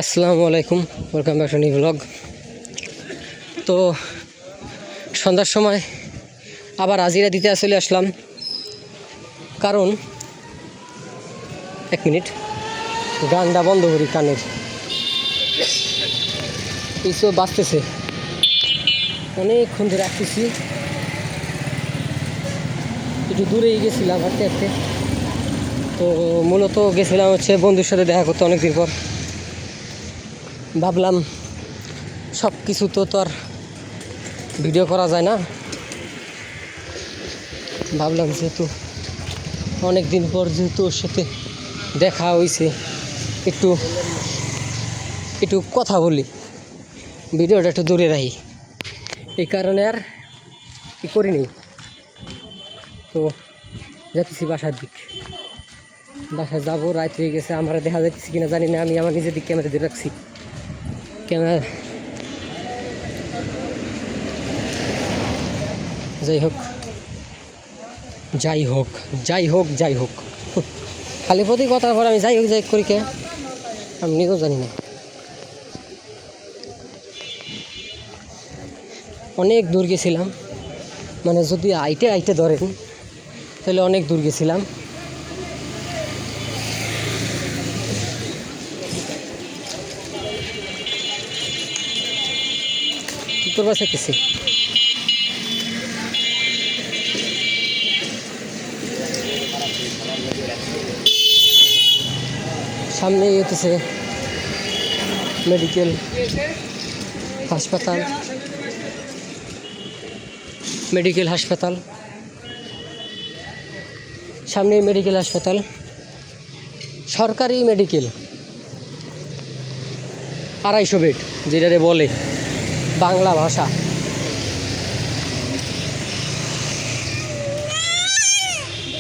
আসসালামু আলাইকুম, welcome back to new blog. তো সন্ধ্যার সময় আবার হাজিরা দিতে চলে আসলাম, কারণ এক মিনিট গানটা বন্ধ করি, কানের কিছু বাঁচতেছে, অনেকক্ষণ ধরে আসতেছি। একটু দূরেই গেছিলাম হাঁটতে হাঁটতে। তো মূলত গেছিলাম হচ্ছে বন্ধুর সাথে দেখা করতে অনেকদিন পর। ভাবলাম সব কিছু তো আর ভিডিও করা যায় না, ভাবলাম যেহেতু অনেক দিন পর যেহেতু ওর সাথে দেখা হয়েছে, একটু একটু কথা বলি, ভিডিওটা একটু দূরে রাখি, এই কারণে আর কি করিনি। তো যাচ্ছি বাসার দিক, বাসায় যাবো, রাত হয়ে গেছে। আমরা দেখা যাচ্ছি কিনা জানি না, আমি আমার নিজের দিক ক্যামেরা দিয়ে রাখছি। ক্যামেরা যাই হোক যাই হোক যাই হোক যাই হোক খালি প্রতি কথার পর আমি যাই হোক যাই করি কে আমি নিজেও জানি না। অনেক দূর গেছিলাম, মানে যদি আইটে আইটে ধরেন তাহলে অনেক দূর গেছিলাম। কী করবা চাইতেছি, সামনেই হতেছে মেডিকেল হাসপাতাল, মেডিকেল হাসপাতাল, সামনেই মেডিকেল হাসপাতাল, সরকারি মেডিকেল, 250 বেড যেটারে বলে বাংলা ভাষা।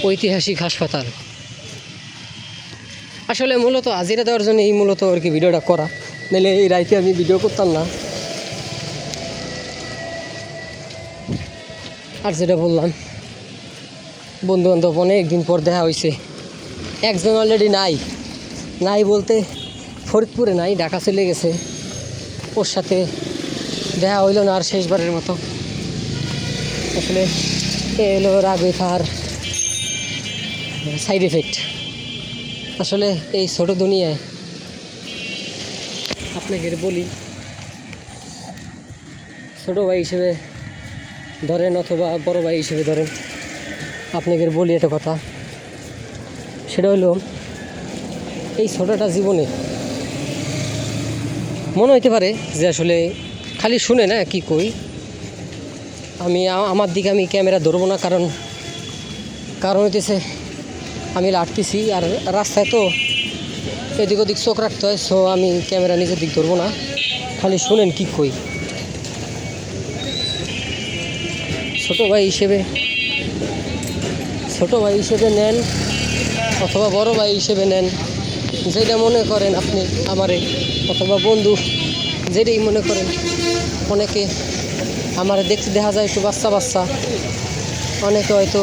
ঐতিহাসিক হাসপাতাল। আসলে মূলত হাজিরা দেওয়ার জন্য এই মূলত আর কি ভিডিওটা করা, নাহলে এই রাইতে আমি ভিডিও করতাম না। আর যেটা বললাম, বন্ধুবান্ধব অনেক দিন পর দেখা হয়েছে। একজন অলরেডি নাই বলতে ফরিদপুরে নাই, ঢাকা চলে গেছে। ওর সাথে দেখা হইল না আর শেষবারের মতো। আসলে এ হলো রাগ ব্যথার সাইড এফেক্ট। আসলে এই ছোটো দুনিয়ায় আপনাকে বলি, ছোটো ভাই হিসেবে ধরেন অথবা বড় ভাই হিসেবে ধরেন, আপনাকে বলি একটা কথা, সেটা হলো এই ছোটোটা জীবনে মনে হইতে পারে যে আসলে খালি শুনে না কি কই। আমি আমার দিকে আমি ক্যামেরা ধরবো না, কারণ হইতেছে আমি লাটতেছি আর রাস্তায় তো এদিক ওদিক চোখ রাখতে হয়। সো আমি ক্যামেরা নিজের দিক ধরবো না, খালি শুনেন কি কই। ছোটো ভাই হিসেবে নেন অথবা বড় ভাই হিসেবে নেন, যেটা মনে করেন আপনি আমারে, অথবা বন্ধু যেটাই মনে করেন। অনেকে আমার দেখতে দেখা যায় একটু বাচ্চা, অনেকে হয়তো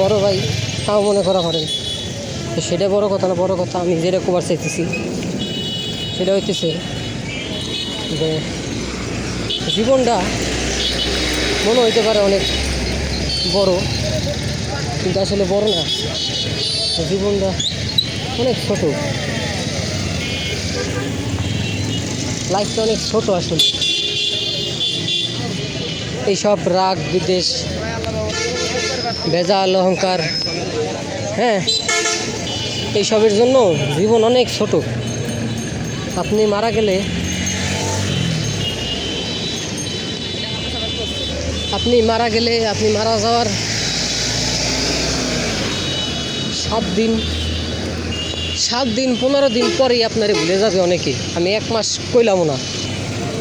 বড় ভাই তাও মনে করা পারেন। তো সেটা বড় কথা না, বড় কথা আমি যেটা কবার চাইতেছি সেটা হইতেছে যে জীবনটা মনে হইতে পারে অনেক বড়, কিন্তু আসলে বড় না, জীবনটা অনেক ছোট, লাইফটা অনেক ছোট। আসলে এইসব রাগ বিদ্বেষ ভেজাল অহংকার, হ্যাঁ, এইসবের জন্য জীবন অনেক ছোট। আপনি মারা গেলে, আপনি মারা যাওয়ার 7 দিন 15 দিন পরেই আপনারে ভুলে যাবে অনেকে। আমি 1 মাস কইলামও না,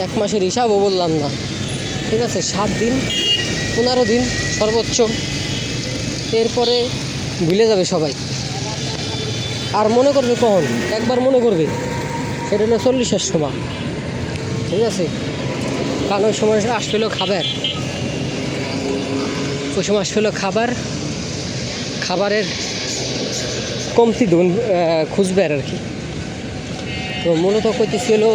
1 মাসের হিসাবও বললাম না, ঠিক আছে? 7 দিন 15 দিন সর্বোচ্চ, এরপরে ভুলে যাবে সবাই। আর মনে করবে কখন, একবার মনে করবে সেটা হলো 40-এর সময়, ঠিক আছে? কারণ ওই সময় আসলেও খাবার, ওই সময় আসলেও খাবারের কমতি খুঁজবে আর কি। তো মূলত কইতেছি হলো,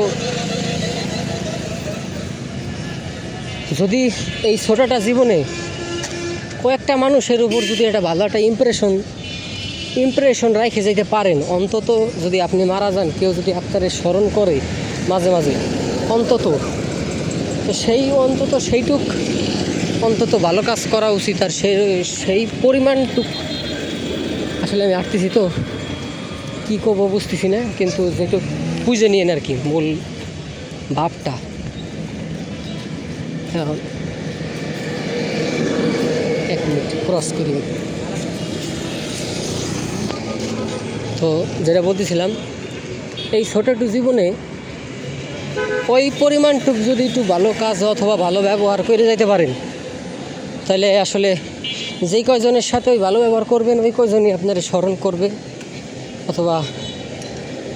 যদি এই ছোটোটা জীবনে কয়েকটা মানুষের উপর যদি একটা ভালো একটা ইমপ্রেশন রেখে যেতে পারেন, অন্তত যদি আপনি মারা যান, কেউ যদি আপনারে স্মরণ করে মাঝে মাঝে, অন্তত তো সেইটুক ভালো কাজ করা উচিত। আর সেই পরিমাণটুক আসলে আমি আটতেছি তো কী করবো বুঝতেছি না, কিন্তু যেটুক বুঝে নিয়েন আর কি মূল ভাবটা। এখন 1 মিনিট ক্রস করি। তো যেটা বলতেছিলাম, এই ছোটোটুকু জীবনে ওই পরিমাণটুক যদি একটু ভালো কাজ অথবা ভালো ব্যবহার করে যাইতে পারেন, তাহলে আসলে যেই কয়জনের সাথে ওই ভালো ব্যবহার করবেন, ওই কয়জনই আপনার স্মরণ করবে অথবা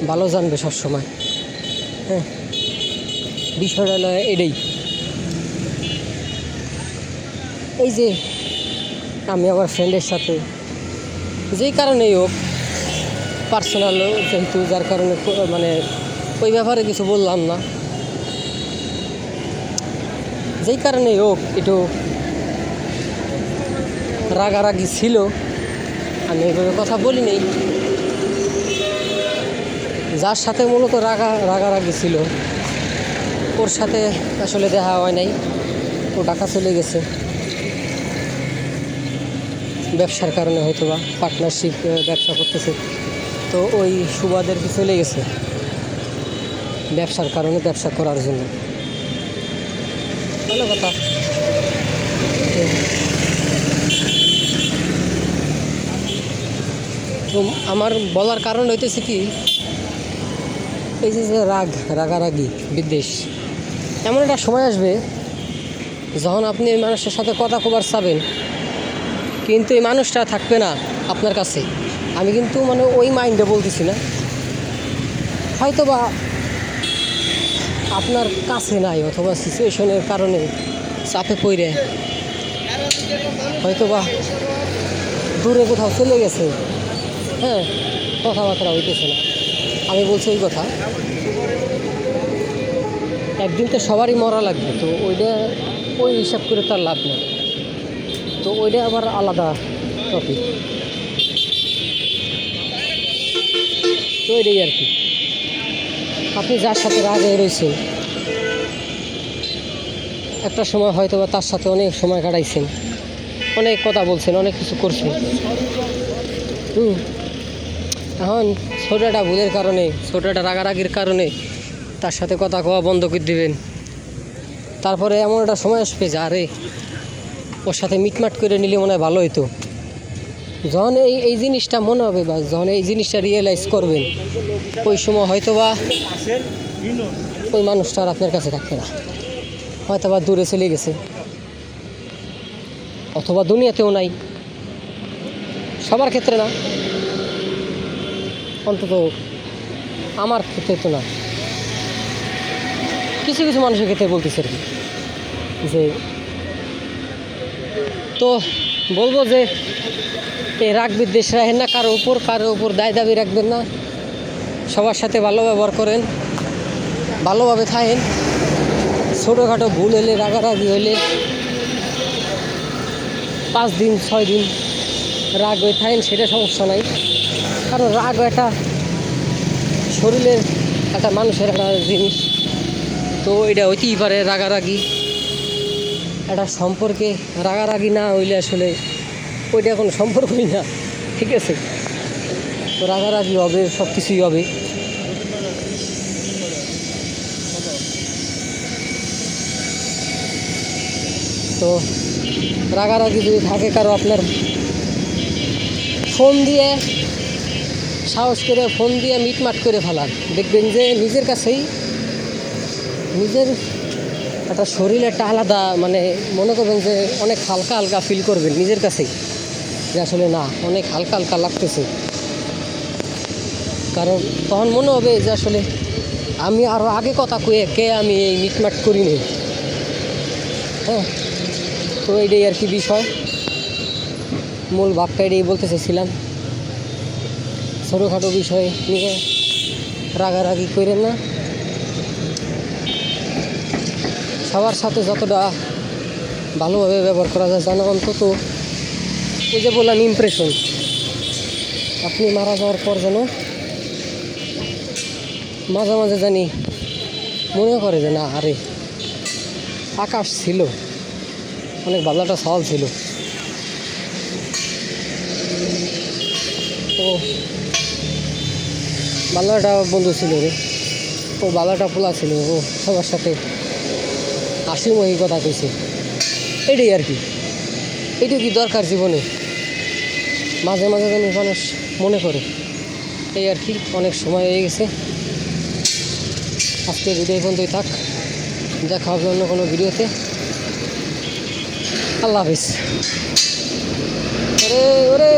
ভালো জানবে সবসময়। হ্যাঁ, বিষয়টা হলো এটাই। এই যে আমি আমার ফ্রেন্ডের সাথে যেই কারণেই হোক, পার্সোনাল যেহেতু, যার কারণে মানে ওই ব্যাপারে কিছু বললাম না, যেই কারণেই হোক একটু রাগারাগি ছিল। আমি এইভাবে কথা বলি নেই, যার সাথে মূলত রাগারাগি ছিল ওর সাথে আসলে দেখা হয় নাই। ও ঢাকা চলে গেছে ব্যবসার কারণে, হয়তো বা পার্টনারশিপ ব্যবসা করতেছে, তো ওই সুবাদের কি চলে গেছে ব্যবসার কারণে, ব্যবসা করার জন্য। ভালো কথা। তো আমার বলার কারণ হইতেছে কি, এই যে রাগারাগি বিদ্বেষ, এমন একটা সময় আসবে যখন আপনি এই মানুষের সাথে কথা কবার চাবেন, কিন্তু এই মানুষটা থাকবে না আপনার কাছে। আমি কিন্তু মানে ওই মাইন্ডে বলতেছি না, হয়তো বা আপনার কাছে নাই অথবা সিচুয়েশনের কারণে চাপে পড়ে হয়তো বা দূরে কোথাও চলে গেছে। হ্যাঁ, কথাবার্তা হইতেছে না। আমি বলছি ওই কথা, একদিন তো সবারই মরা লাগবে, তো ওই হিসাব করে তার লাভ নেই। তো ওইটা আবার আলাদা টপিক। তো ওইটাই আর কি, আপনি যার সাথে রাগে রয়েছেন, একটা সময় হয়তো বা তার সাথে অনেক সময় কাটাইছেন, অনেক কথা বলছেন, অনেক কিছু করছেন। এখন ছোটোটা ভুলের কারণে, ছোটোটা রাগারাগির কারণে তার সাথে কথা কওয়া বন্ধ করে দেবেন। তারপরে এমন একটা সময় আসবে যে আরে ওর সাথে মিটমাট করে নিলে মনে হয় ভালো হতো। যখন এই জিনিসটা মনে হবে বা যখন এই জিনিসটা রিয়েলাইজ করবেন, ওই সময় হয়তো বা ওই মানুষটা আর আপনার কাছে থাকবে না, হয়তো বা দূরে চলে গেছে অথবা দুনিয়াতেও নাই। সবার ক্ষেত্রে না, অন্তত আমার ক্ষেত্রে তো না, কিছু কিছু মানুষের ক্ষেত্রে বলতেছে আর কি। যে তো বলবো যে এই রাগ বিদ্বেষ রাখেন না কারো উপর দায় দাবি রাখবেন না। সবার সাথে ভালো ব্যবহার করেন, ভালোভাবে থাকেন। ছোটোখাটো ভুল হলে, রাগারাগি হলে 5 দিন 6 দিন রাগ হয়ে থাকেন, সেটা সমস্যা নাই। কারণ রাগ একটা শরীরের, একটা মানুষের একটা জিনিস। তো এটা হইতেই পারে রাগারাগি, একটা সম্পর্কে রাগারাগি না হইলে আসলে ওইটা কোনো সম্পর্কই না, ঠিক আছে? তো রাগারাগি হবে, সব কিছুই হবে। তো রাগারাগি যদি থাকে কারো, আপনার ফোন দিয়ে, সাহস করে ফোন দিয়ে মিটমাট করে ফেলান, দেখবেন যে নিজের কাছেই নিজের একটা শরীর একটা আলাদা, মানে মনে করবেন যে অনেক হালকা হালকা ফিল করবেন নিজের কাছেই, যে আসলে না, অনেক হালকা হালকা লাগতেছে। কারণ তখন মনে হবে যে আসলে আমি আরও আগে কথা কয়ে আমি এই মিটমাট করি নি। হ্যাঁ, তো এইটাই আর কি বিষয়, মূল ভাবটা এটাই বলতে চাইছিলাম। ছোটোখাটো বিষয় নিয়ে রাগারাগি করেন না, সবার সাথে যতটা ভালোভাবে ব্যবহার করা যায় জানা, অন্তত ওই যে বললাম ইমপ্রেশন, আপনি মারা যাওয়ার পর যেন মাঝে মাঝে জানি মনে করে যে না আরে আকাশ ছিল, অনেক ভালো একটা সওয়াল ছিল, ও ভালো একটা বন্ধু ছিল রে, ও ভালো একটা পোলা ছিল, ও সবার সাথে হাসিমুখী কথা কইছে, এটাই আর কি। এইটা কি দরকার জীবনে, মাঝে মাঝে জানি মানুষ মনে করে, এই আর কি। অনেক সময় হয়ে গেছে, আজকে ভিডিও পর্যন্তই থাক, দেখা হবে অন্য কোনো ভিডিওতে। আল্লাহ হাফিজ। ওরে ওরে